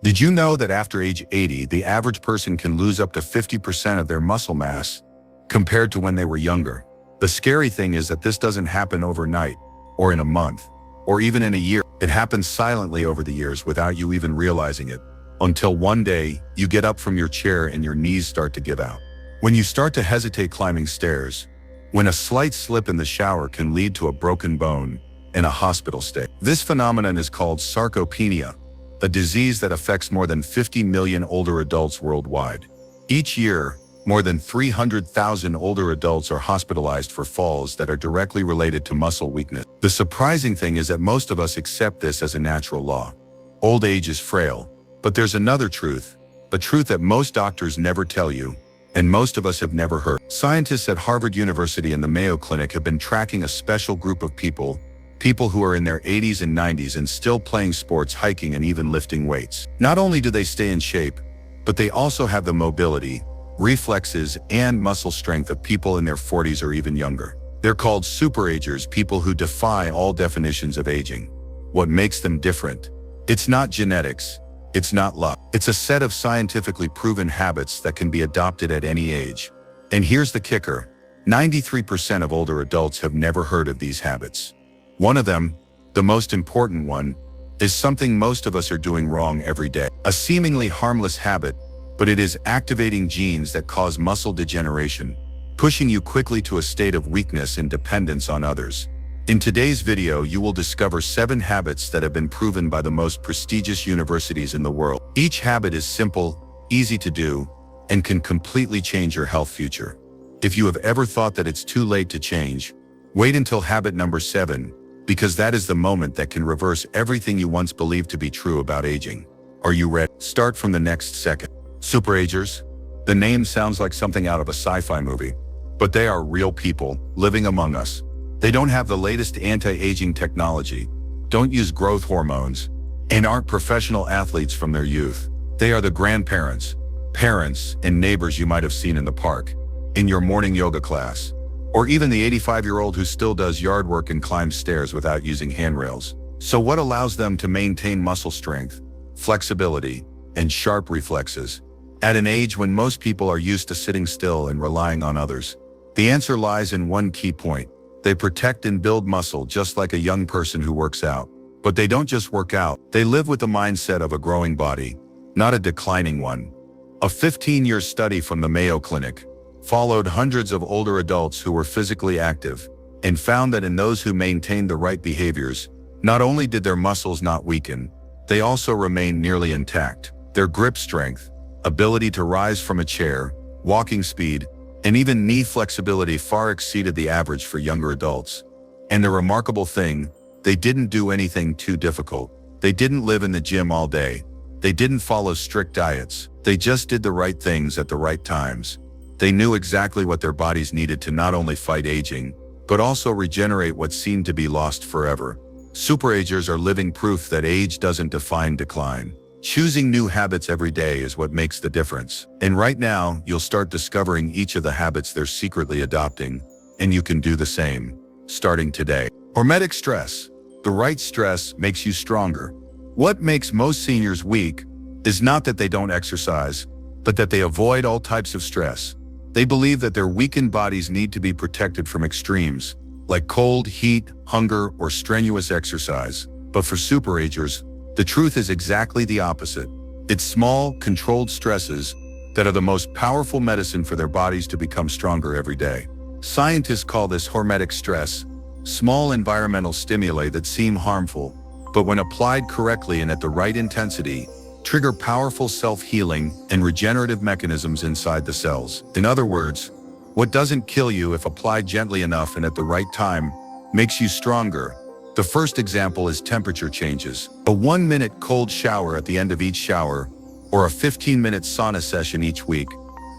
Did you know that after age 80, the average person can lose up to 50% of their muscle mass compared to when they were younger? The scary thing is that this doesn't happen overnight, or in a month, or even in a year. It happens silently over the years without you even realizing it, until one day you get up from your chair and your knees start to give out. When you start to hesitate climbing stairs, when a slight slip in the shower can lead to a broken bone and a hospital stay. This phenomenon is called sarcopenia, a disease that affects more than 50 million older adults worldwide. Each year, more than 300,000 older adults are hospitalized for falls that are directly related to muscle weakness. The surprising thing is that most of us accept this as a natural law. Old age is frail, but there's another truth, a truth that most doctors never tell you, and most of us have never heard. Scientists at Harvard University and the Mayo Clinic have been tracking a special group of people who are in their 80s and 90s and still playing sports, hiking, and even lifting weights. Not only do they stay in shape, but they also have the mobility, reflexes, and muscle strength of people in their 40s or even younger. They're called superagers, people who defy all definitions of aging. What makes them different? It's not genetics. It's not luck. It's a set of scientifically proven habits that can be adopted at any age. And here's the kicker: 93% of older adults have never heard of these habits. One of them, the most important one, is something most of us are doing wrong every day. A seemingly harmless habit, but it is activating genes that cause muscle degeneration, pushing you quickly to a state of weakness and dependence on others. In today's video, you will discover 7 habits that have been proven by the most prestigious universities in the world. Each habit is simple, easy to do, and can completely change your health future. If you have ever thought that it's too late to change, wait until habit number 7, because that is the moment that can reverse everything you once believed to be true about aging. Are you ready? Start from the next second. Superagers? The name sounds like something out of a sci-fi movie, but they are real people living among us. They don't have the latest anti-aging technology, don't use growth hormones, and aren't professional athletes from their youth. They are the grandparents, parents, and neighbors you might have seen in the park, in your morning yoga class, or even the 85-year-old who still does yard work and climbs stairs without using handrails. So what allows them to maintain muscle strength, flexibility, and sharp reflexes at an age when most people are used to sitting still and relying on others? The answer lies in one key point. They protect and build muscle just like a young person who works out. But they don't just work out, they live with the mindset of a growing body, not a declining one. A 15-year study from the Mayo Clinic followed hundreds of older adults who were physically active and found that in those who maintained the right behaviors, not only did their muscles not weaken, they also remained nearly intact. Their grip strength, ability to rise from a chair, walking speed, and even knee flexibility far exceeded the average for younger adults. And the remarkable thing, they didn't do anything too difficult. They didn't live in the gym all day. They didn't follow strict diets. They just did the right things at the right times. They knew exactly what their bodies needed to not only fight aging, but also regenerate what seemed to be lost forever. Superagers are living proof that age doesn't define decline. Choosing new habits every day is what makes the difference. And right now, you'll start discovering each of the habits they're secretly adopting, and you can do the same, starting today. Hormetic stress. The right stress makes you stronger. What makes most seniors weak is not that they don't exercise, but that they avoid all types of stress. They believe that their weakened bodies need to be protected from extremes, like cold, heat, hunger, or strenuous exercise. But for superagers, the truth is exactly the opposite. It's small, controlled stresses that are the most powerful medicine for their bodies to become stronger every day. Scientists call this hormetic stress, small environmental stimuli that seem harmful, but when applied correctly and at the right intensity, trigger powerful self-healing and regenerative mechanisms inside the cells. In other words, what doesn't kill you if applied gently enough and at the right time makes you stronger. The first example is temperature changes. A 1-minute cold shower at the end of each shower, or a 15-minute sauna session each week,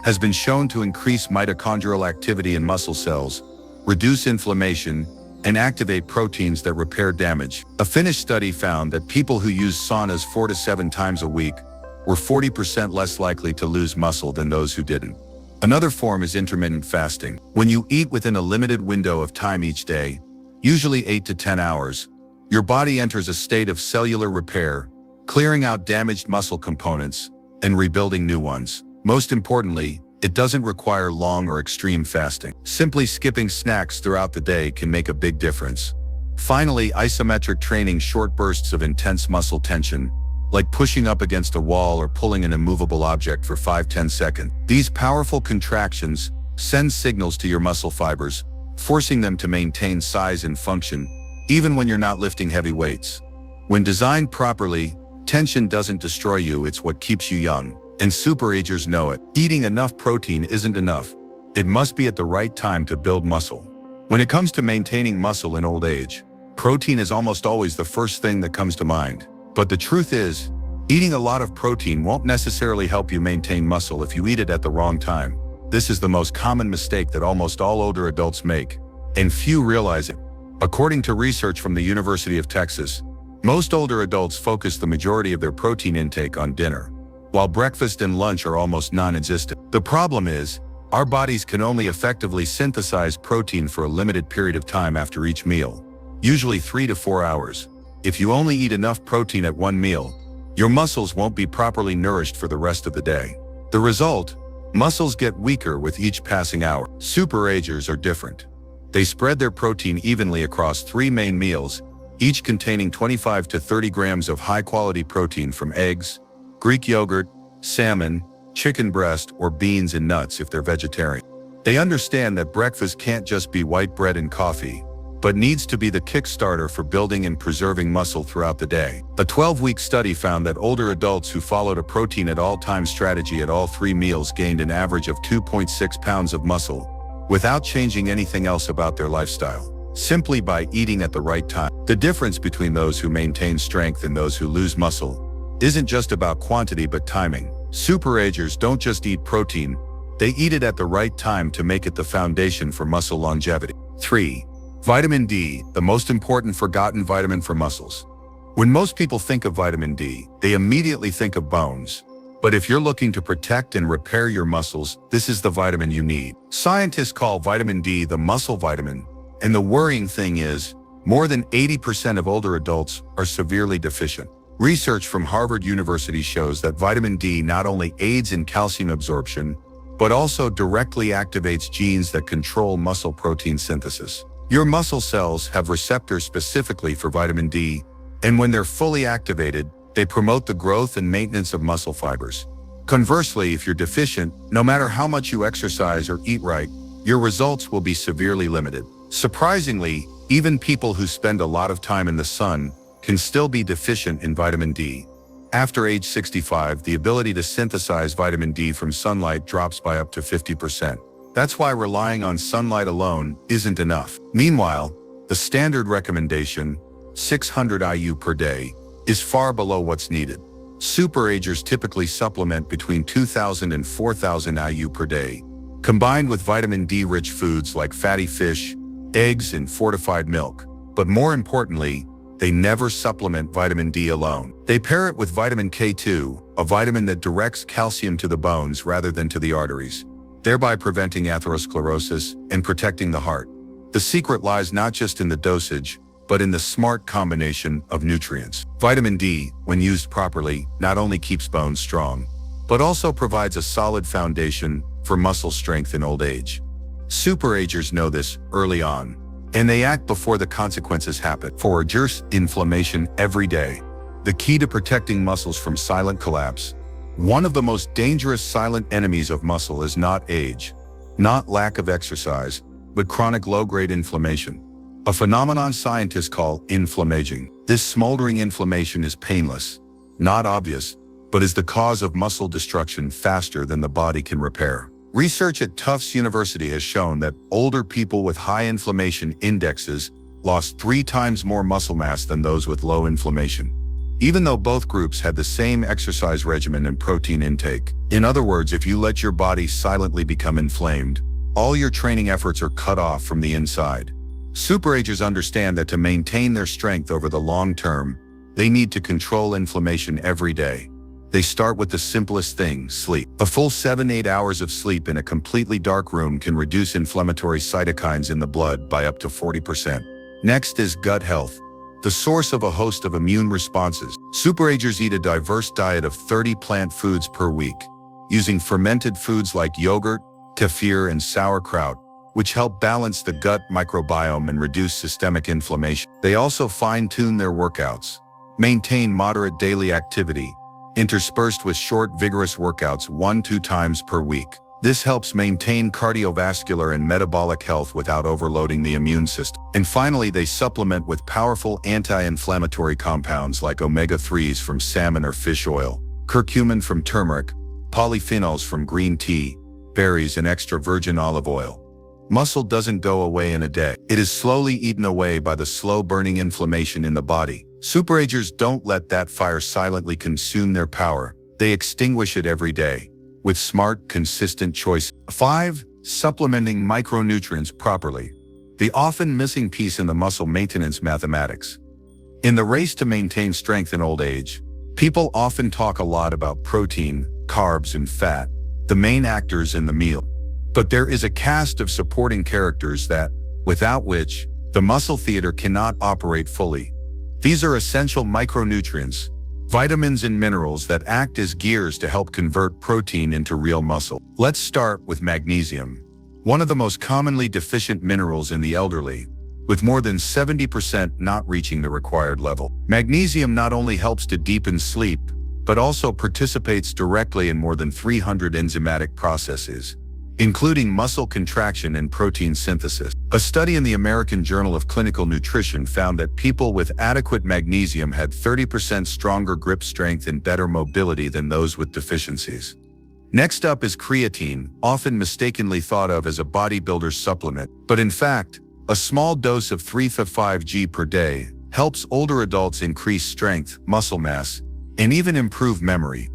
has been shown to increase mitochondrial activity in muscle cells, reduce inflammation, and activate proteins that repair damage. A Finnish study found that people who used saunas 4 to 7 times a week were 40% less likely to lose muscle than those who didn't. Another form is intermittent fasting. When you eat within a limited window of time each day, usually 8 to 10 hours, your body enters a state of cellular repair, clearing out damaged muscle components and rebuilding new ones. Most importantly, it doesn't require long or extreme fasting. Simply skipping snacks throughout the day can make a big difference. Finally, isometric training, short bursts of intense muscle tension, like pushing up against a wall or pulling an immovable object for 5-10 seconds. These powerful contractions send signals to your muscle fibers, forcing them to maintain size and function, even when you're not lifting heavy weights. When designed properly, tension doesn't destroy you, it's what keeps you young. And superagers know it. Eating enough protein isn't enough. It must be at the right time to build muscle. When it comes to maintaining muscle in old age, protein is almost always the first thing that comes to mind. But the truth is, eating a lot of protein won't necessarily help you maintain muscle if you eat it at the wrong time. This is the most common mistake that almost all older adults make, and few realize it. According to research from the University of Texas, most older adults focus the majority of their protein intake on dinner, while breakfast and lunch are almost non-existent. The problem is, our bodies can only effectively synthesize protein for a limited period of time after each meal, usually 3 to 4 hours. If you only eat enough protein at one meal, your muscles won't be properly nourished for the rest of the day. The result? Muscles get weaker with each passing hour. Superagers are different. They spread their protein evenly across 3 main meals, each containing 25 to 30 grams of high-quality protein from eggs, Greek yogurt, salmon, chicken breast, or beans and nuts if they're vegetarian. They understand that breakfast can't just be white bread and coffee, but needs to be the kickstarter for building and preserving muscle throughout the day. A 12-week study found that older adults who followed a protein at all-time strategy at all 3 meals gained an average of 2.6 pounds of muscle, without changing anything else about their lifestyle, simply by eating at the right time. The difference between those who maintain strength and those who lose muscle isn't just about quantity but timing. Superagers don't just eat protein, they eat it at the right time to make it the foundation for muscle longevity. 3. Vitamin D, the most important forgotten vitamin for muscles. When most people think of vitamin D, they immediately think of bones. But if you're looking to protect and repair your muscles, this is the vitamin you need. Scientists call vitamin D the muscle vitamin, and the worrying thing is, more than 80% of older adults are severely deficient. Research from Harvard University shows that vitamin D not only aids in calcium absorption, but also directly activates genes that control muscle protein synthesis. Your muscle cells have receptors specifically for vitamin D, and when they're fully activated, they promote the growth and maintenance of muscle fibers. Conversely, if you're deficient, no matter how much you exercise or eat right, your results will be severely limited. Surprisingly, even people who spend a lot of time in the sun can still be deficient in vitamin D. After age 65, the ability to synthesize vitamin D from sunlight drops by up to 50%. That's why relying on sunlight alone isn't enough. Meanwhile, the standard recommendation, 600 IU per day, is far below what's needed. Superagers typically supplement between 2,000 and 4,000 IU per day, combined with vitamin D-rich foods like fatty fish, eggs, and fortified milk. But more importantly, they never supplement vitamin D alone. They pair it with vitamin K2, a vitamin that directs calcium to the bones rather than to the arteries, thereby preventing atherosclerosis and protecting the heart. The secret lies not just in the dosage, but in the smart combination of nutrients. Vitamin D, when used properly, not only keeps bones strong, but also provides a solid foundation for muscle strength in old age. Superagers know this early on, and they act before the consequences happen. Foragers, inflammation every day. The key to protecting muscles from silent collapse. One of the most dangerous silent enemies of muscle is not age, not lack of exercise, but chronic low-grade inflammation, a phenomenon scientists call inflammaging. This smoldering inflammation is painless, not obvious, but is the cause of muscle destruction faster than the body can repair. Research at Tufts University has shown that older people with high inflammation indexes lost 3 times more muscle mass than those with low inflammation, even though both groups had the same exercise regimen and protein intake. In other words, if you let your body silently become inflamed, all your training efforts are cut off from the inside. Superagers understand that to maintain their strength over the long term, they need to control inflammation every day. They start with the simplest thing, sleep. A full 7-8 hours of sleep in a completely dark room can reduce inflammatory cytokines in the blood by up to 40%. Next is gut health, the source of a host of immune responses. Superagers eat a diverse diet of 30 plant foods per week, using fermented foods like yogurt, kefir, and sauerkraut, which help balance the gut microbiome and reduce systemic inflammation. They also fine-tune their workouts, maintain moderate daily activity, interspersed with short, vigorous workouts 1–2 times per week. This helps maintain cardiovascular and metabolic health without overloading the immune system. And finally, they supplement with powerful anti-inflammatory compounds like omega-3s from salmon or fish oil, curcumin from turmeric, polyphenols from green tea, berries, and extra virgin olive oil. Muscle doesn't go away in a day. It is slowly eaten away by the slow-burning inflammation in the body. Superagers don't let that fire silently consume their power. They extinguish it every day with smart, consistent choice. 5. Supplementing micronutrients properly. The often missing piece in the muscle maintenance mathematics. In the race to maintain strength in old age, people often talk a lot about protein, carbs, and fat, the main actors in the meal. But there is a cast of supporting characters that, without which, the muscle theater cannot operate fully. These are essential micronutrients, vitamins and minerals that act as gears to help convert protein into real muscle. Let's start with magnesium, one of the most commonly deficient minerals in the elderly, with more than 70% not reaching the required level. Magnesium not only helps to deepen sleep, but also participates directly in more than 300 enzymatic processes, including muscle contraction and protein synthesis. A study in the American Journal of Clinical Nutrition found that people with adequate magnesium had 30% stronger grip strength and better mobility than those with deficiencies. Next up is creatine, often mistakenly thought of as a bodybuilder's supplement, but in fact, a small dose of 3 to 5 g per day helps older adults increase strength, muscle mass, and even improve memory.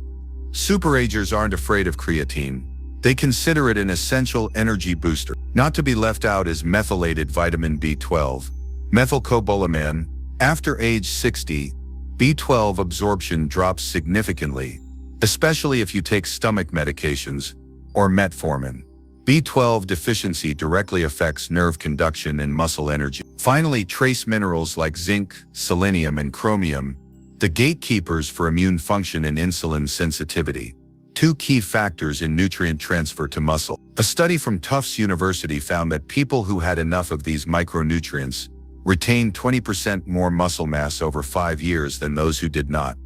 Superagers aren't afraid of creatine. They consider it an essential energy booster. Not to be left out is methylated vitamin B12, methylcobalamin. After age 60, B12 absorption drops significantly, especially if you take stomach medications or metformin. B12 deficiency directly affects nerve conduction and muscle energy. Finally, trace minerals like zinc, selenium, and chromium, the gatekeepers for immune function and insulin sensitivity, two key factors in nutrient transfer to muscle. A study from Tufts University found that people who had enough of these micronutrients retained 20% more muscle mass over 5 years than those who did not.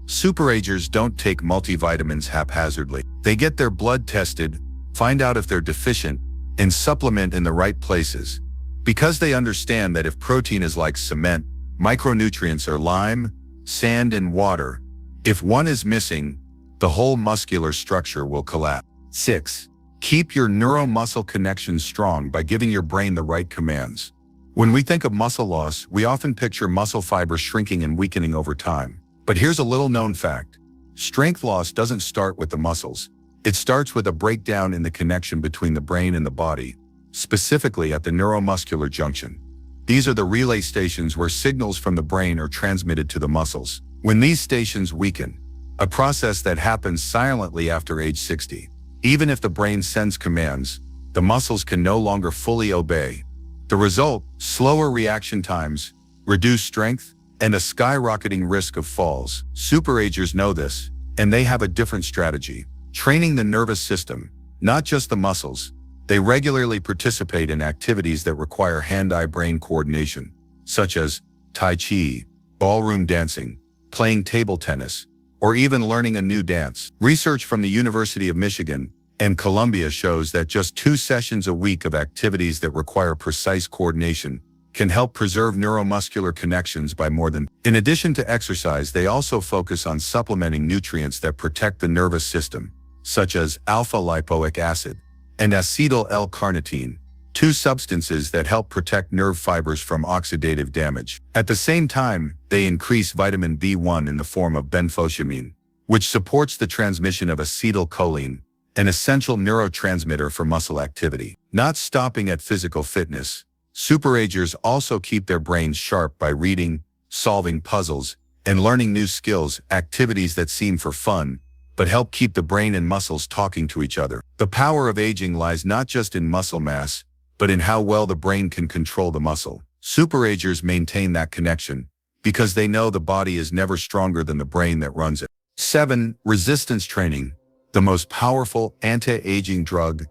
Superagers don't take multivitamins haphazardly. They get their blood tested, find out if they're deficient, and supplement in the right places, because they understand that if protein is like cement, micronutrients are lime, sand, and water. If one is missing, the whole muscular structure will collapse. 6. Keep your neuromuscle connection strong by giving your brain the right commands. When we think of muscle loss, we often picture muscle fibers shrinking and weakening over time. But here's a little known fact. Strength loss doesn't start with the muscles. It starts with a breakdown in the connection between the brain and the body, specifically at the neuromuscular junction. These are the relay stations where signals from the brain are transmitted to the muscles. When these stations weaken, a process that happens silently after age 60. Even if the brain sends commands, the muscles can no longer fully obey. The result, slower reaction times, reduced strength, and a skyrocketing risk of falls. Superagers know this, and they have a different strategy. Training the nervous system, not just the muscles. They regularly participate in activities that require hand-eye-brain coordination, such as Tai Chi, ballroom dancing, playing table tennis, or even learning a new dance. Research from the University of Michigan and Columbia shows that just 2 sessions a week of activities that require precise coordination can help preserve neuromuscular connections by more than. In addition to exercise, they also focus on supplementing nutrients that protect the nervous system, such as alpha-lipoic acid and acetyl L-carnitine, 2 substances that help protect nerve fibers from oxidative damage. At the same time, they increase vitamin B1 in the form of benfotiamine, which supports the transmission of acetylcholine, an essential neurotransmitter for muscle activity. Not stopping at physical fitness, superagers also keep their brains sharp by reading, solving puzzles, and learning new skills, activities that seem for fun, but help keep the brain and muscles talking to each other. The power of aging lies not just in muscle mass, but in how well the brain can control the muscle. Superagers maintain that connection, because they know the body is never stronger than the brain that runs it. 7. Resistance training, the most powerful anti-aging drug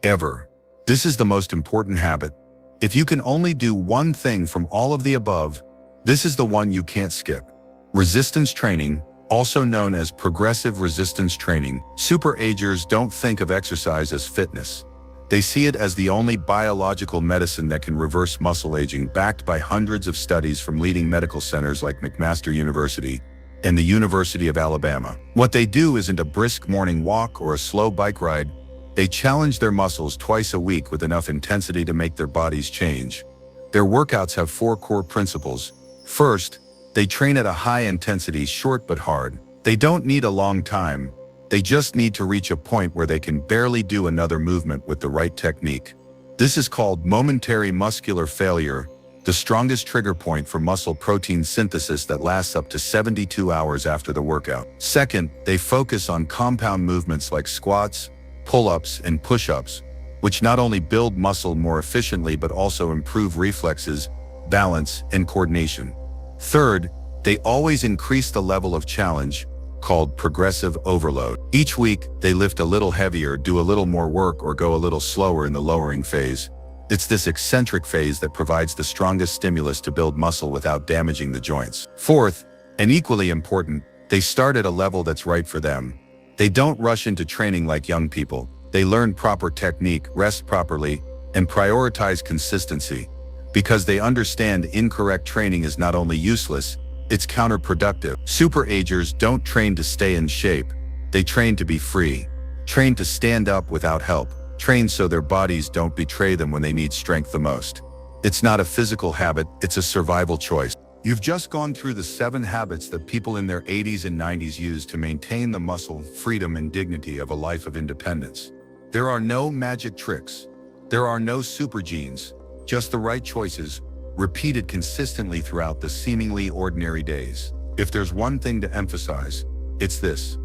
ever. This is the most important habit. If you can only do one thing from all of the above, this is the one you can't skip. Resistance training, also known as progressive resistance training. Superagers don't think of exercise as fitness. They see it as the only biological medicine that can reverse muscle aging, backed by hundreds of studies from leading medical centers like McMaster University and the University of Alabama. What they do isn't a brisk morning walk or a slow bike ride. They challenge their muscles twice a week with enough intensity to make their bodies change. Their workouts have 4 core principles. First, they train at a high intensity, short but hard. They don't need a long time. They just need to reach a point where they can barely do another movement with the right technique. This is called momentary muscular failure, the strongest trigger point for muscle protein synthesis that lasts up to 72 hours after the workout. Second, they focus on compound movements like squats, pull-ups, and push-ups, which not only build muscle more efficiently but also improve reflexes, balance, and coordination. Third, they always increase the level of challenge, called progressive overload. Each week, they lift a little heavier, do a little more work, or go a little slower in the lowering phase. It's this eccentric phase that provides the strongest stimulus to build muscle without damaging the joints. Fourth, and equally important, they start at a level that's right for them. They don't rush into training like young people. They learn proper technique, rest properly, and prioritize consistency, because they understand incorrect training is not only useless, it's counterproductive. Superagers don't train to stay in shape. They train to be free, train to stand up without help, train so their bodies don't betray them when they need strength the most. It's not a physical habit, it's a survival choice. You've just gone through the 7 habits that people in their 80s and 90s use to maintain the muscle, freedom, and dignity of a life of independence. There are no magic tricks. There are no super genes, just the right choices, repeated consistently throughout the seemingly ordinary days. If there's one thing to emphasize, it's this: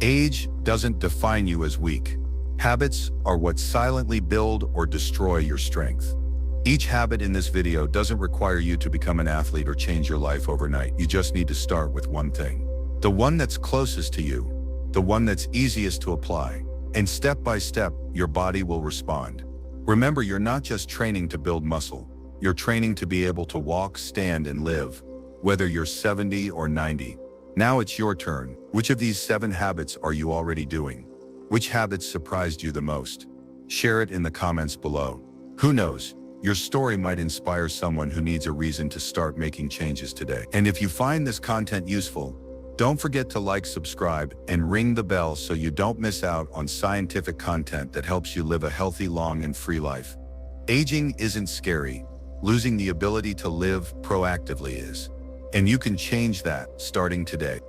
age doesn't define you as weak. Habits are what silently build or destroy your strength. Each habit in this video doesn't require you to become an athlete or change your life overnight. You just need to start with one thing. The one that's closest to you, the one that's easiest to apply. And step by step, your body will respond. Remember, you're not just training to build muscle. You're training to be able to walk, stand, and live, whether you're 70 or 90. Now it's your turn. Which of these 7 habits are you already doing? Which habits surprised you the most? Share it in the comments below. Who knows? Your story might inspire someone who needs a reason to start making changes today. And if you find this content useful, don't forget to like, subscribe, and ring the bell so you don't miss out on scientific content that helps you live a healthy, long, and free life. Aging isn't scary. Losing the ability to live proactively is. And you can change that starting today.